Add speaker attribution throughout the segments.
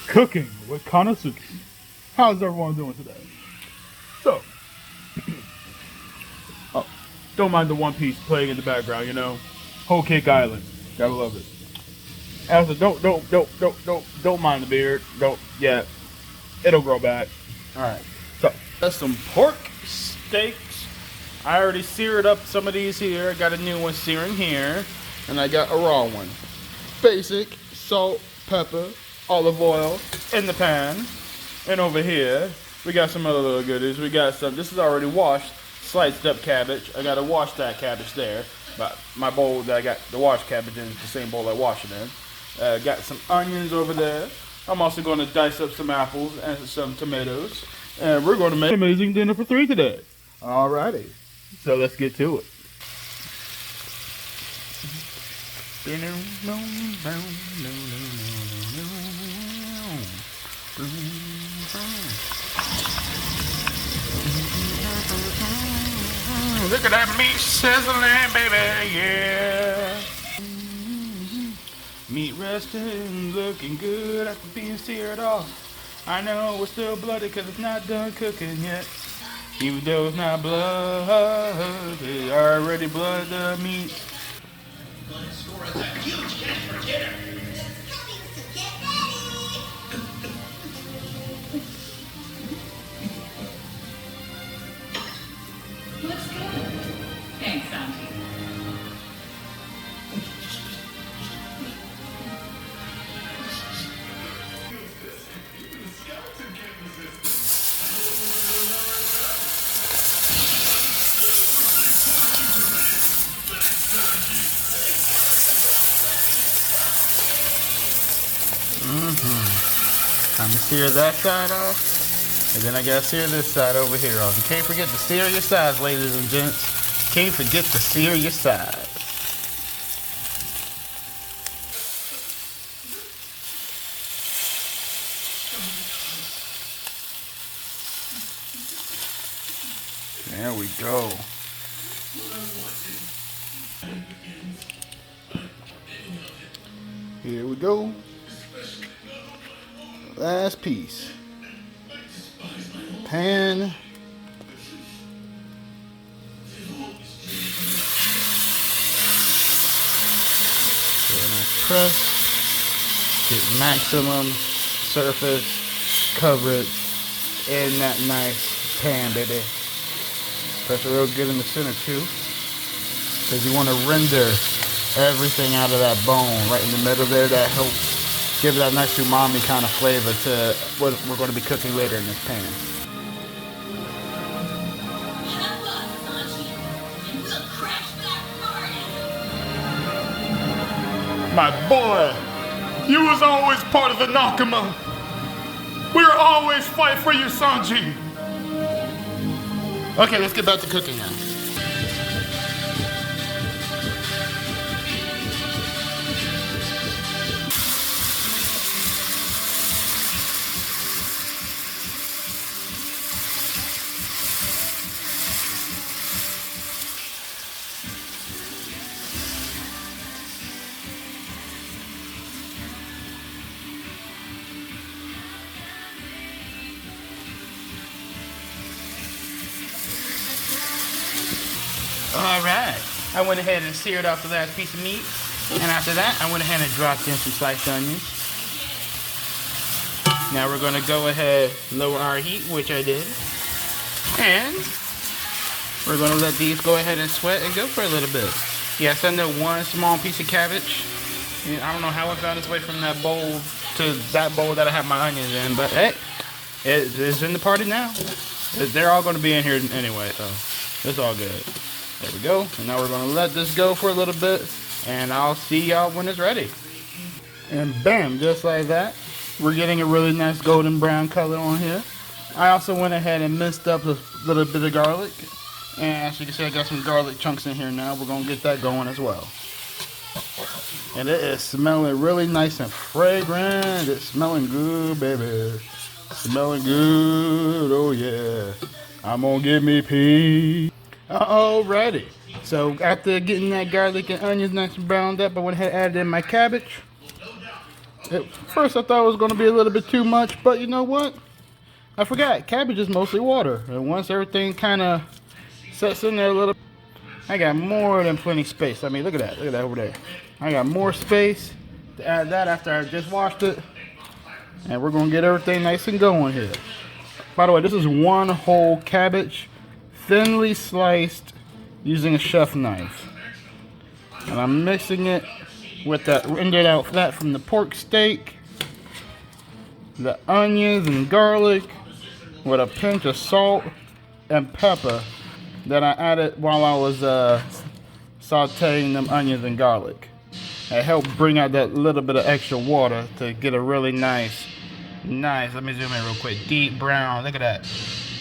Speaker 1: Cooking with Kanosuki. How's everyone doing today? So, oh, don't mind the One Piece playing in the background, you know. Whole Cake Island. Gotta love it. Also, don't mind the beard. Yeah, it'll grow back. Alright, so, that's some pork steaks. I already seared up some of these here. I got a new one searing here. And I got a raw one. Basic, salt, pepper, olive oil in the pan. And over here, we got some other little goodies. We got some, this is already washed, sliced up cabbage. I gotta wash that cabbage there. But my bowl that I got the washed cabbage in is the same bowl I wash it in. Got some onions over there. I'm also gonna dice up some apples and some tomatoes. And we're gonna make an amazing dinner for 3 today. Alrighty, so let's get to it. Look at that meat sizzling, baby, yeah. Meat resting, looking good after being seared off. I know it's still bloody because it's not done cooking yet. Even though it's not blood, they already blood the meat.
Speaker 2: Score us a huge catch for dinner.
Speaker 3: Looks good. Thanks, Auntie.
Speaker 1: Time to sear that side off, and then I gotta sear this side over here off. You can't forget to sear your sides, ladies and gents. Can't forget to sear your sides. There we go. Here we go. Last piece. Pan. Press. Get maximum surface coverage in that nice pan, baby. Press it real good in the center too, because you want to render everything out of that bone right in the middle there. That helps give that nice umami kind of flavor to what we're going to be cooking later in this pan. My boy, you was always part of the Nakama. We were always fight for you, Sanji. Okay, let's get back to cooking now. Alright, I went ahead and seared off the last piece of meat, and after that I went ahead and dropped in some sliced onions. Now we're going to go ahead and lower our heat, which I did, and we're going to let these go ahead and sweat and go for a little bit. Yes, I know one small piece of cabbage. I don't know how it found its way from that bowl to that bowl that I have my onions in, but hey, it's in the party now. They're all going to be in here anyway, so it's all good. There we go. And now we're going to let this go for a little bit, and I'll see y'all when it's ready. And bam, just like that, we're getting a really nice golden brown color on here. I also went ahead and minced up a little bit of garlic. And as you can see, I got some garlic chunks in here now. We're going to get that going as well. And it is smelling really nice and fragrant. It's smelling good, baby. Smelling good, oh yeah. I'm going to get me pee. Alrighty, so after getting that garlic and onions nice and browned up, I went ahead and added in my cabbage. At first I thought it was going to be a little bit too much, but you know what? I forgot. Cabbage is mostly water. And once everything kind of sets in there a little, I got more than plenty space. I mean, look at that. Look at that over there. I got more space to add that after I just washed it. And we're going to get everything nice and going here. By the way, this is one whole cabbage, thinly sliced using a chef knife. And I'm mixing it with that rendered out fat from the pork steak, the onions and garlic, with a pinch of salt and pepper that I added while I was sauteing them onions and garlic. It helped bring out that little bit of extra water to get a really nice, let me zoom in real quick, deep brown, look at that.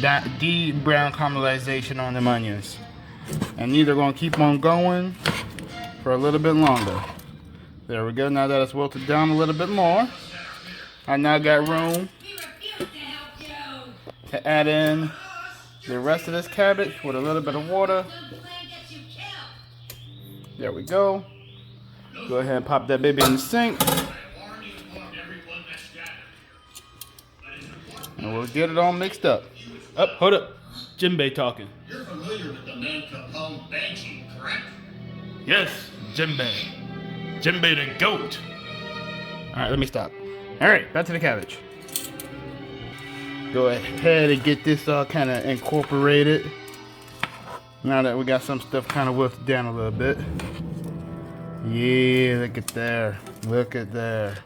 Speaker 1: That deep brown caramelization on them onions. And these are going to keep on going for a little bit longer. There we go. Now that it's wilted down a little bit more, I now got room to add in the rest of this cabbage with a little bit of water. There we go. Go ahead and pop that baby in the sink. And we'll get it all mixed up. Up, hold up. Jinbei talking.
Speaker 2: You're familiar with the man Capone Banshee, correct?
Speaker 1: Yes, Jinbei. Jinbei the goat. Alright, let me stop. Alright, back to the cabbage. Go ahead and get this all kind of incorporated. Now that we got some stuff kind of wilted down a little bit. Yeah, look at there. Look at there.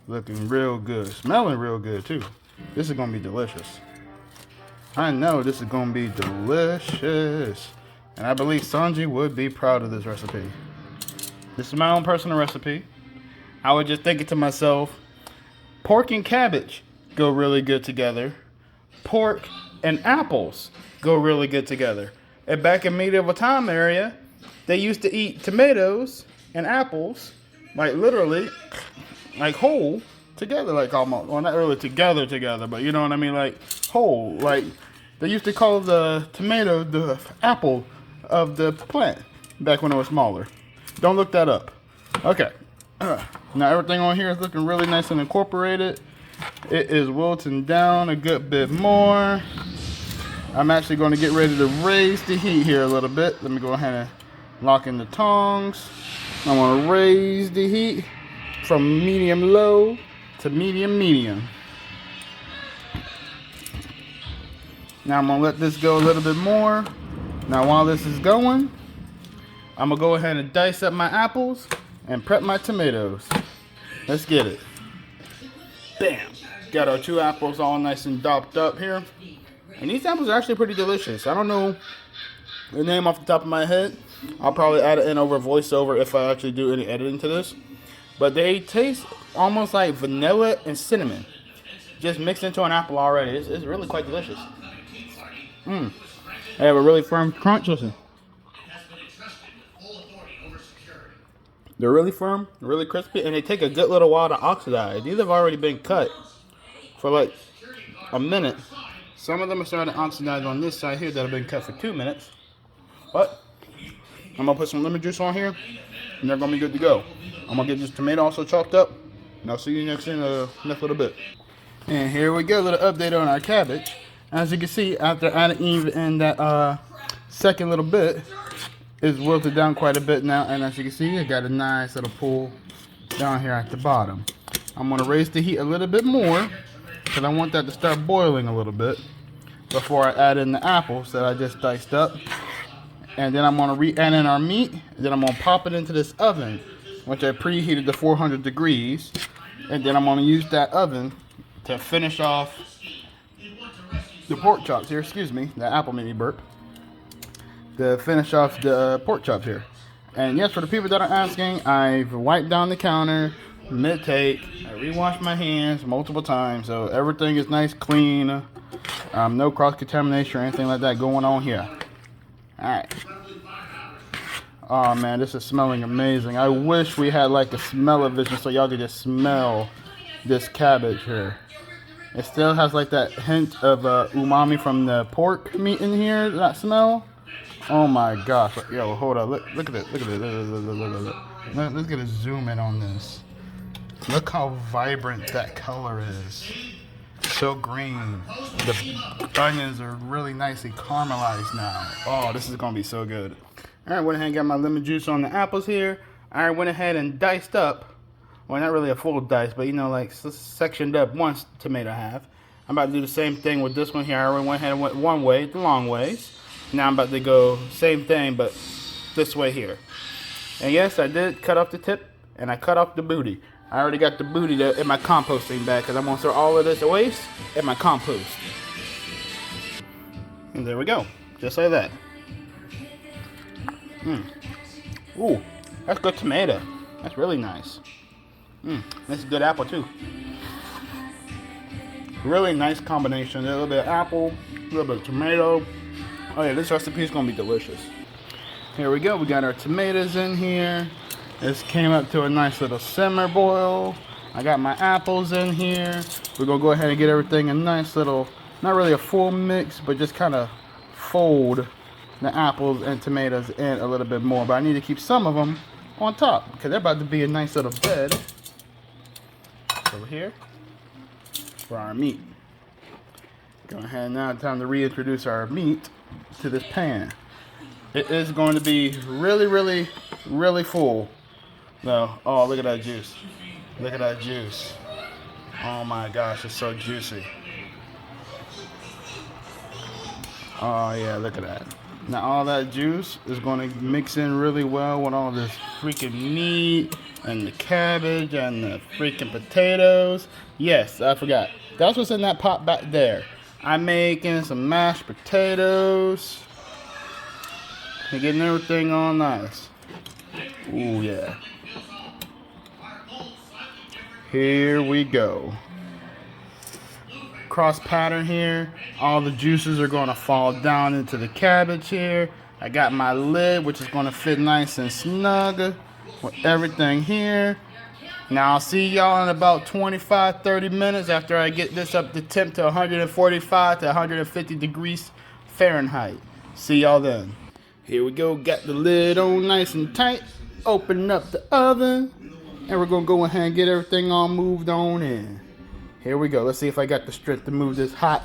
Speaker 1: Looking real good. Smelling real good too. This is going to be delicious. I know this is going to be delicious. And I believe Sanji would be proud of this recipe. This is my own personal recipe. I was just thinking to myself, pork and cabbage go really good together. Pork and apples go really good together. And back in medieval time area, they used to eat tomatoes and apples, like literally, like whole together, like almost. Well, not really together, but you know what I mean, like whole. Like they used to call the tomato the apple of the plant back when it was smaller. Don't look that up. Okay. Now everything on here is looking really nice and incorporated. It is wilting down a good bit more. I'm actually going to get ready to raise the heat here a little bit. Let me go ahead and lock in the tongs. I want to raise the heat from medium low to medium. Now I'm going to let this go a little bit more. Now while this is going, I'm going to go ahead and dice up my apples and prep my tomatoes. Let's get it. Bam! Got our 2 apples all nice and dopped up here. And these apples are actually pretty delicious. I don't know the name off the top of my head. I'll probably add it in over voiceover if I actually do any editing to this. But they taste almost like vanilla and cinnamon. Just mixed into an apple already. It's really quite delicious. They have a really firm crunch. Listen. They're really firm, really crispy, and they take a good little while to oxidize. These have already been cut for like a minute. Some of them are starting to oxidize on this side here that have been cut for 2 minutes. But I'm going to put some lemon juice on here, and they're going to be good to go. I'm going to get this tomato also chopped up, and I'll see you next little bit. And here we go, a little update on our cabbage. As you can see, after adding in that second little bit, it's wilted down quite a bit now, and as you can see, it got a nice little pool down here at the bottom. I'm going to raise the heat a little bit more because I want that to start boiling a little bit before I add in the apples that I just diced up. And then I'm going to re-add in our meat, and then I'm going to pop it into this oven, which I preheated to 400 degrees. And then I'm going to use that oven to finish off the pork chops here. Excuse me, the apple made me burp. To finish off the pork chops here. And yes, for the people that are asking, I've wiped down the counter mid-take. I re-washed my hands multiple times, so everything is nice, clean. No cross-contamination or anything like that going on here. Alright. Oh man, this is smelling amazing. I wish we had like a smell-o-vision so y'all could just smell this cabbage here. It still has like that hint of umami from the pork meat in here, that smell. Oh my gosh. Yo, hold up. Look at it. Look at it. Look. Let's get a zoom in on this. Look how vibrant that color is. So green. The onions are really nicely caramelized now. Oh, this is gonna be so good. All right, went ahead and got my lemon juice on the apples here. I went ahead and diced up, well, not really a full dice, but you know, like sectioned up one tomato half. I'm about to do the same thing with this one here. I already went ahead and went one way, the long ways. Now I'm about to go same thing, but this way here. And yes, I did cut off the tip, and I cut off the booty. I already got the booty in my composting bag because I'm going to throw all of this waste in my compost. And there we go. Just like that. Ooh, that's good tomato. That's really nice. This is good apple too. Really nice combination. A little bit of apple, a little bit of tomato. Oh yeah, this recipe is going to be delicious. Here we go. We got our tomatoes in here. This came up to a nice little simmer boil. I got my apples in here. We're going to go ahead and get everything a nice little, not really a full mix, but just kind of fold the apples and tomatoes in a little bit more. But I need to keep some of them on top because they're about to be a nice little bed over here for our meat. Go ahead now, time to reintroduce our meat to this pan. It is going to be really, really, really full. No, oh, look at that juice. Look at that juice. Oh my gosh, it's so juicy. Oh yeah, look at that. Now all that juice is going to mix in really well with all this freaking meat and the cabbage and the freaking potatoes. Yes, I forgot. That's what's in that pot back there. I'm making some mashed potatoes. And getting everything all nice. Ooh, yeah. Here we go. Cross pattern here. All the juices are going to fall down into the cabbage here. I got my lid, which is going to fit nice and snug with everything here. Now I'll see y'all in about 25-30 minutes after I get this up the temp to 145 to 150 degrees Fahrenheit. See y'all then. Here we go, got the lid on nice and tight. Open up the oven. And we're gonna go ahead and get everything all moved on in. Here we go, let's see if I got the strength to move this hot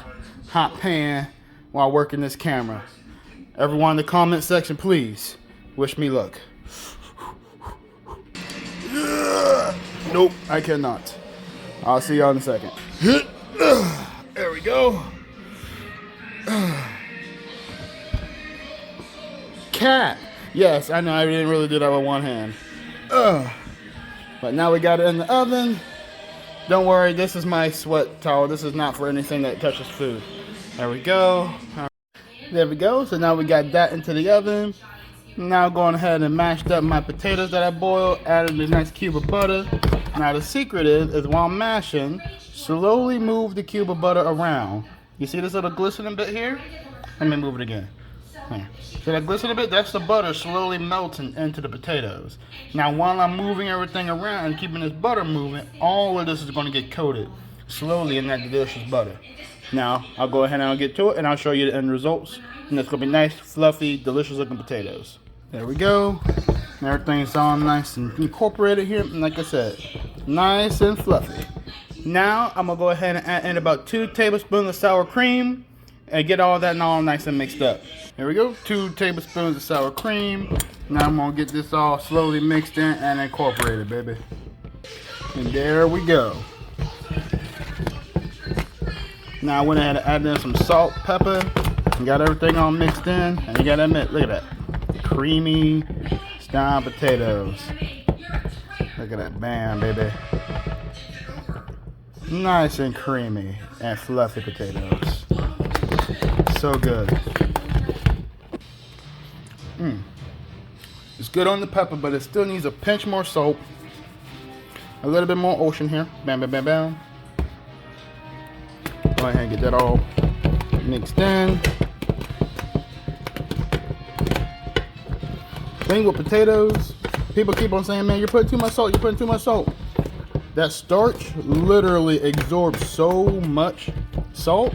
Speaker 1: pan while working this camera. Everyone in the comment section, please, wish me luck. Nope, I cannot. I'll see y'all in a second. There we go. Cat. Yes, I know I didn't really do that with one hand. But now we got it in the oven. Don't worry, this is my sweat towel. This is not for anything that touches food. There we go. There we go. So now we got that into the oven. Now going ahead and mashed up my potatoes that I boiled. Added a nice cube of butter. Now the secret is while mashing, slowly move the cube of butter around. You see this little glistening bit here? Let me move it again. Here. See that glisten a bit? That's the butter slowly melting into the potatoes. Now while I'm moving everything around and keeping this butter moving, all of this is going to get coated slowly in that delicious butter. Now I'll go ahead and I'll get to it and I'll show you the end results. And it's going to be nice, fluffy, delicious looking potatoes. There we go. Everything's all nice and incorporated here. And like I said, nice and fluffy. Now I'm going to go ahead and add in about 2 tablespoons of sour cream and get all that all nice and mixed up. Here we go, 2 tablespoons of sour cream. Now I'm gonna get this all slowly mixed in and incorporated, baby. And there we go. Now I went ahead and added in some salt, pepper, and got everything all mixed in. And you gotta admit, look at that. Creamy style potatoes. Look at that, bam, baby. Nice and creamy and fluffy potatoes. So good. It's good on the pepper, but it still needs a pinch more salt. A little bit more ocean here. Bam, bam, bam, bam. Go ahead and get that all mixed in. Thing with potatoes, people keep on saying, man, you're putting too much salt, you're putting too much salt. That starch literally absorbs so much salt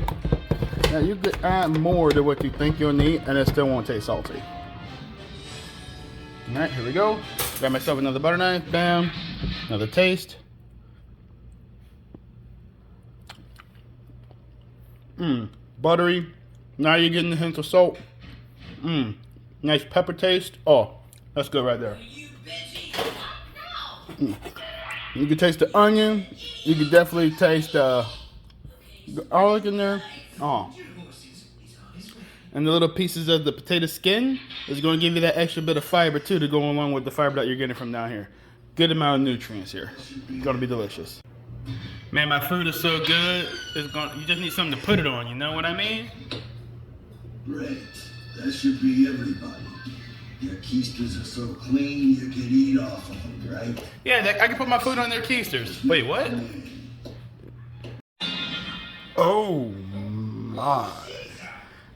Speaker 1: that you could add more to what you think you'll need and it still won't taste salty. Alright, here we go. Got myself another butter knife, bam. Another taste. Buttery. Now you're getting the hint of salt. Nice pepper taste. Oh, that's good right there. You can taste the onion. You can definitely taste the garlic in there. Oh. And the little pieces of the potato skin is going to give you that extra bit of fiber too to go along with the fiber that you're getting from down here. Good amount of nutrients here. It's going to be delicious. Man, my food is so good. You just need something to put it on. You know what I mean?
Speaker 4: Great. That should be everybody. Your keisters are so clean you can eat off of them, right?
Speaker 1: Yeah, I can put my food on their keisters. Wait, what? Oh my.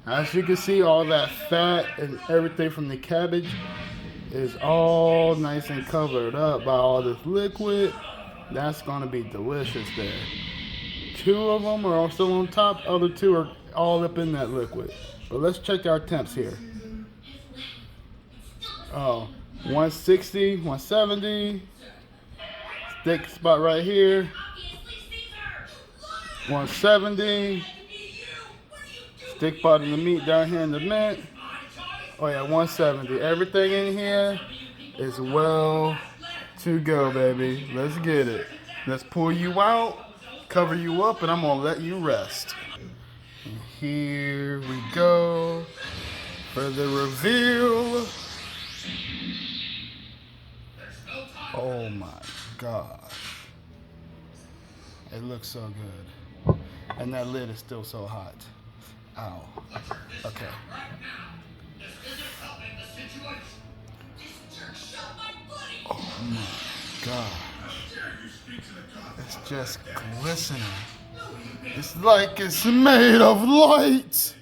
Speaker 1: As you can see, all that fat and everything from the cabbage is all nice and covered up by all this liquid. That's gonna be delicious there. 2 of them are still on top, other 2 are all up in that liquid. But let's check our temps here. Oh, 160, 170. Thick spot right here. 170. Thick part of the meat down here in the mint. Oh yeah, 170. Everything in here is well to go, baby. Let's get it. Let's pull you out, cover you up, and I'm gonna let you rest. And here we go for the reveal. Oh my gosh. It looks so good. And that lid is still so hot. Ow. Okay. Oh my gosh. It's just glistening. It's like it's made of light.